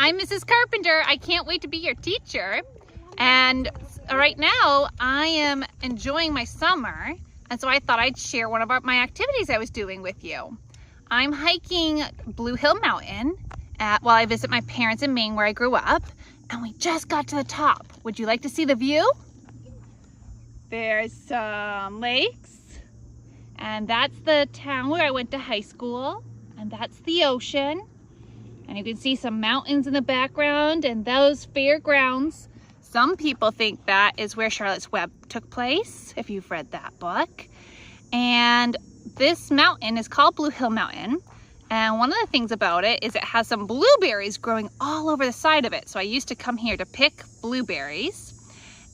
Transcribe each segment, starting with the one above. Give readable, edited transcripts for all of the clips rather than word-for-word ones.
I'm Mrs. Carpenter. I can't wait to be your teacher. And right now I am enjoying my summer, and so I thought I'd share one of my activities I was doing with you. I'm hiking Blue Hill Mountain while I visit my parents in Maine where I grew up, and we just got to the top. Would you like to see the view? There's some lakes, and that's the town where I went to high school, and that's the ocean. And you can see some mountains in the background and those fairgrounds. Some people think that is where Charlotte's Web took place, if you've read that book. And this mountain is called Blue Hill Mountain. And one of the things about it is it has some blueberries growing all over the side of it. So I used to come here to pick blueberries.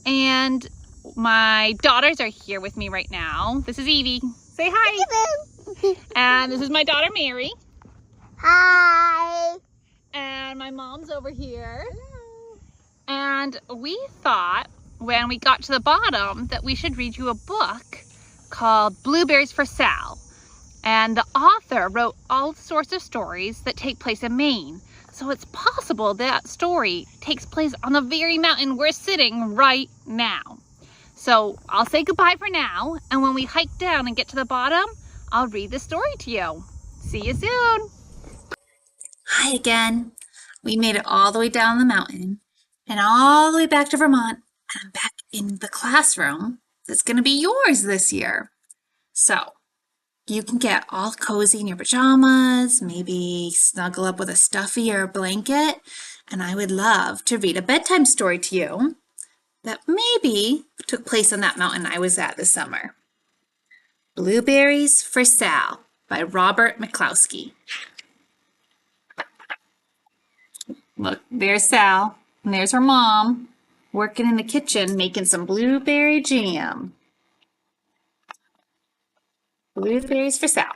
And my daughters are here with me right now. This is Evie. Say hi. And this is my daughter Mary. Hi. And my mom's over here. Hello. And we thought when we got to the bottom that we should read you a book called Blueberries for Sal. And the author wrote all sorts of stories that take place in Maine. So it's possible that story takes place on the very mountain we're sitting right now. So I'll say goodbye for now. And when we hike down and get to the bottom, I'll read the story to you. See you soon. Hi again. We made it all the way down the mountain and all the way back to Vermont, and I'm back in the classroom that's going to be yours this year. So you can get all cozy in your pajamas, maybe snuggle up with a stuffy or a blanket, and I would love to read a bedtime story to you that maybe took place on that mountain I was at this summer. Blueberries for Sal by Robert McCloskey. Look, there's Sal, and there's her mom working in the kitchen making some blueberry jam. Blueberries for Sal.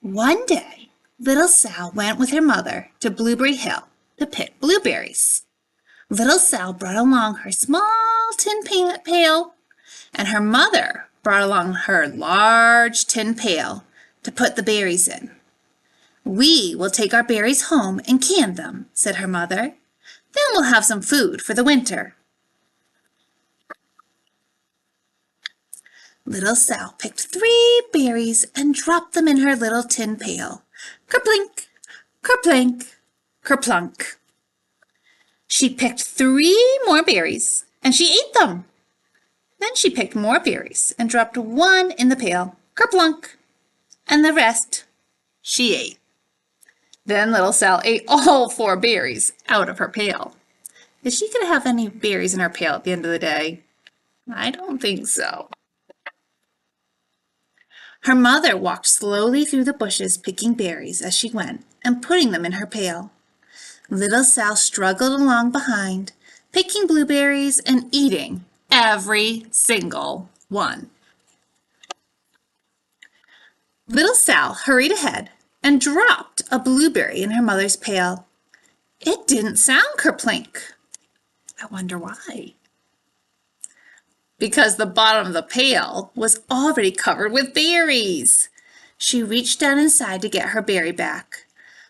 One day, little Sal went with her mother to Blueberry Hill to pick blueberries. Little Sal brought along her small tin pail, and her mother brought along her large tin pail to put the berries in. "We will take our berries home and can them," said her mother. "Then we'll have some food for the winter." Little Sal picked 3 berries and dropped them in her little tin pail. Kerplink, kerplink, kerplunk. She picked 3 more berries and she ate them. Then she picked more berries and dropped 1 in the pail. Kerplunk. And the rest she ate. Then little Sal ate all 4 berries out of her pail. Is she going to have any berries in her pail at the end of the day? I don't think so. Her mother walked slowly through the bushes picking berries as she went and putting them in her pail. Little Sal struggled along behind, picking blueberries and eating every single one. Little Sal hurried ahead and dropped a blueberry in her mother's pail. It didn't sound kerplink. I wonder why. Because the bottom of the pail was already covered with berries. She reached down inside to get her berry back.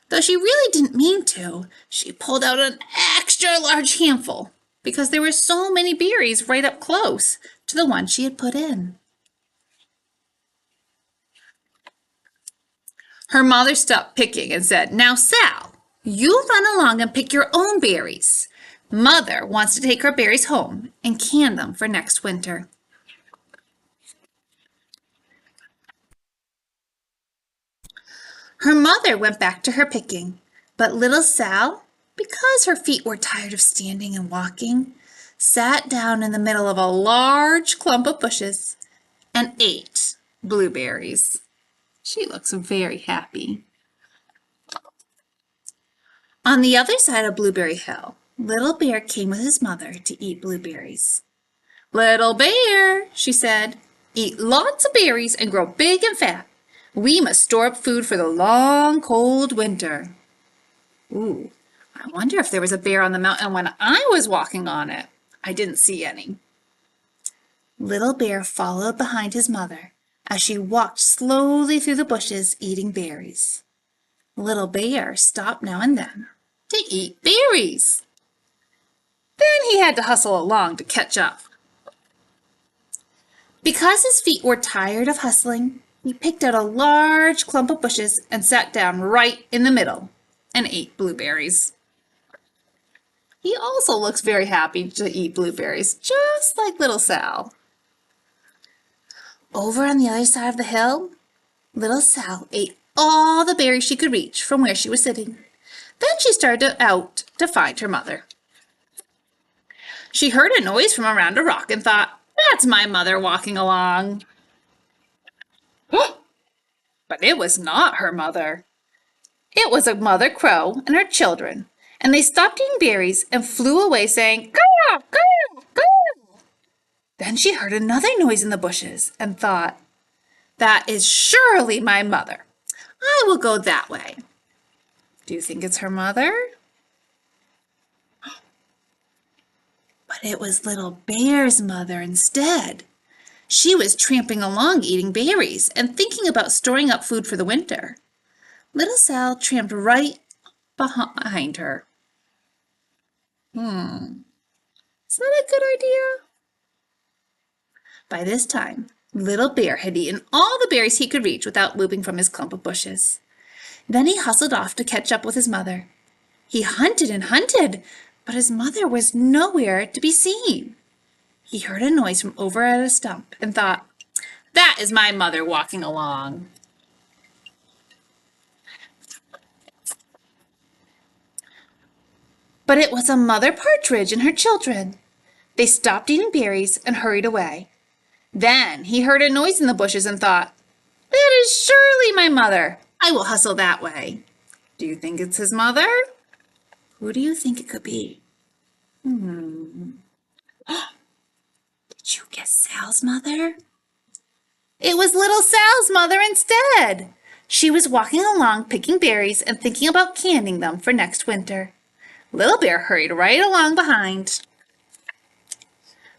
Though she really didn't mean to, she pulled out an extra large handful because there were so many berries right up close to the one she had put in. Her mother stopped picking and said, "Now, Sal, you run along and pick your own berries. Mother wants to take her berries home and can them for next winter." Her mother went back to her picking, but little Sal, because her feet were tired of standing and walking, sat down in the middle of a large clump of bushes and ate blueberries. She looks very happy. On the other side of Blueberry Hill, Little Bear came with his mother to eat blueberries. "Little Bear," she said, "eat lots of berries and grow big and fat. We must store up food for the long, cold winter." Ooh, I wonder if there was a bear on the mountain when I was walking on it. I didn't see any. Little Bear followed behind his mother as she walked slowly through the bushes eating berries. Little Bear stopped now and then to eat berries. Then he had to hustle along to catch up. Because his feet were tired of hustling, he picked out a large clump of bushes and sat down right in the middle and ate blueberries. He also looks very happy to eat blueberries, just like little Sal. Over on the other side of the hill, little Sal ate all the berries she could reach from where she was sitting. Then she started out to find her mother. She heard a noise from around a rock and thought, "That's my mother walking along." But it was not her mother. It was a mother crow and her children, and they stopped eating berries and flew away saying, "Caw, caw, caw." Then she heard another noise in the bushes and thought, "That is surely my mother. I will go that way." Do you think it's her mother? But it was Little Bear's mother instead. She was tramping along eating berries and thinking about storing up food for the winter. Little Sal tramped right behind her. Is that a good idea? By this time, Little Bear had eaten all the berries he could reach without moving from his clump of bushes. Then he hustled off to catch up with his mother. He hunted and hunted, but his mother was nowhere to be seen. He heard a noise from over at a stump and thought, "That is my mother walking along." But it was a mother partridge and her children. They stopped eating berries and hurried away. Then he heard a noise in the bushes and thought, "That is surely my mother. I will hustle that way." Do you think it's his mother? Who do you think it could be? Did you guess Sal's mother? It was little Sal's mother instead. She was walking along picking berries and thinking about canning them for next winter. Little Bear hurried right along behind.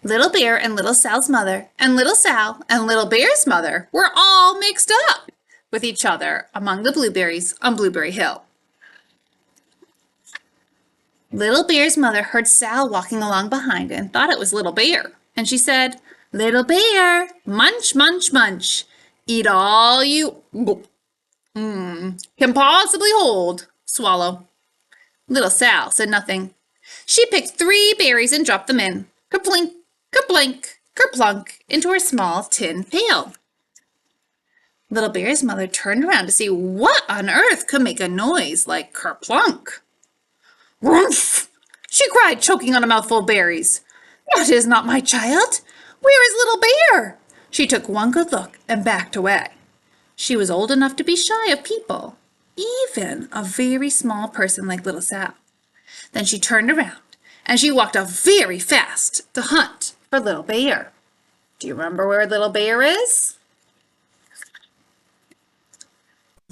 Little Bear and Little Sal's mother and Little Sal and Little Bear's mother were all mixed up with each other among the blueberries on Blueberry Hill. Little Bear's mother heard Sal walking along behind and thought it was Little Bear, and she said, "Little Bear, munch, munch, munch. Eat all you can possibly hold. Swallow." Little Sal said nothing. She picked 3 berries and dropped them in, kerplink, kerplink, kerplunk, into her small tin pail. Little Bear's mother turned around to see what on earth could make a noise like kerplunk. "Rumph!" she cried, choking on a mouthful of berries. "That is not my child. Where is Little Bear?" She took one good look and backed away. She was old enough to be shy of people, even a very small person like Little Sal. Then she turned around and she walked off very fast to hunt for Little Bear. Do you remember where Little Bear is?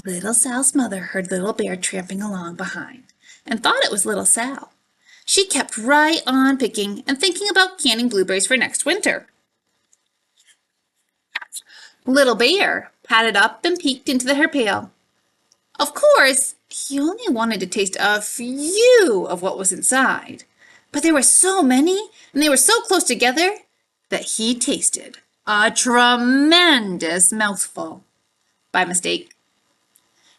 Little Sal's mother heard Little Bear tramping along behind and thought it was Little Sal. She kept right on picking and thinking about canning blueberries for next winter. Little Bear padded up and peeked into her pail. Of course, he only wanted to taste a few of what was inside, but there were so many and they were so close together that he tasted a tremendous mouthful by mistake.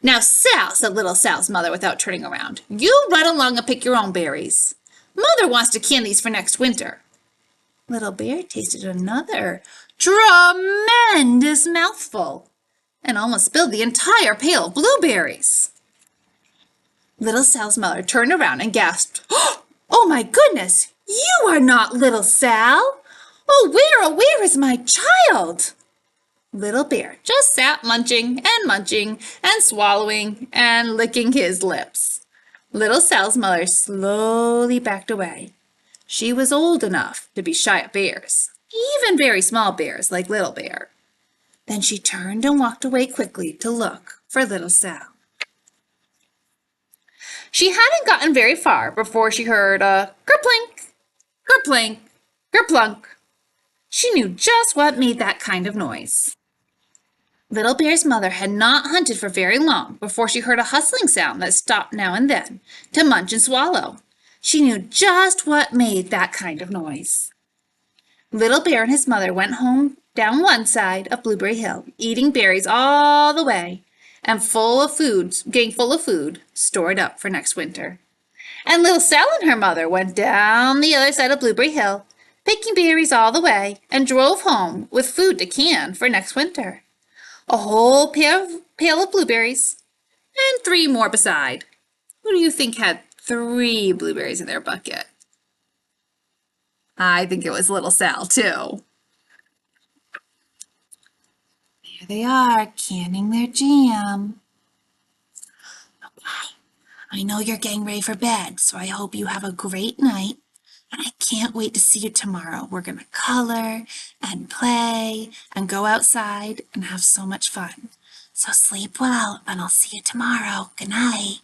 "Now, Sal," said Little Sal's mother without turning around, "you run along and pick your own berries. Mother wants to can these for next winter." Little Bear tasted another tremendous mouthful and almost spilled the entire pail of blueberries. Little Sal's mother turned around and gasped, "Oh my goodness, you are not Little Sal! Oh, where is my child?" Little Bear just sat munching and swallowing and licking his lips. Little Sal's mother slowly backed away. She was old enough to be shy of bears, even very small bears like Little Bear. Then she turned and walked away quickly to look for Little Sal. She hadn't gotten very far before she heard a kerplink, kerplink, kerplunk. She knew just what made that kind of noise. Little Bear's mother had not hunted for very long before she heard a hustling sound that stopped now and then to munch and swallow. She knew just what made that kind of noise. Little Bear and his mother went home down one side of Blueberry Hill, eating berries all the way and getting full of food stored up for next winter. And little Sal and her mother went down the other side of Blueberry Hill, picking berries all the way, and drove home with food to can for next winter. A whole pail of blueberries, and 3 more beside. Who do you think had 3 blueberries in their bucket? I think it was little Sal, too. There they are, canning their jam. Okay, I know you're getting ready for bed, so I hope you have a great night. And I can't wait to see you tomorrow. We're going to color and play and go outside and have so much fun. So sleep well, and I'll see you tomorrow. Good night.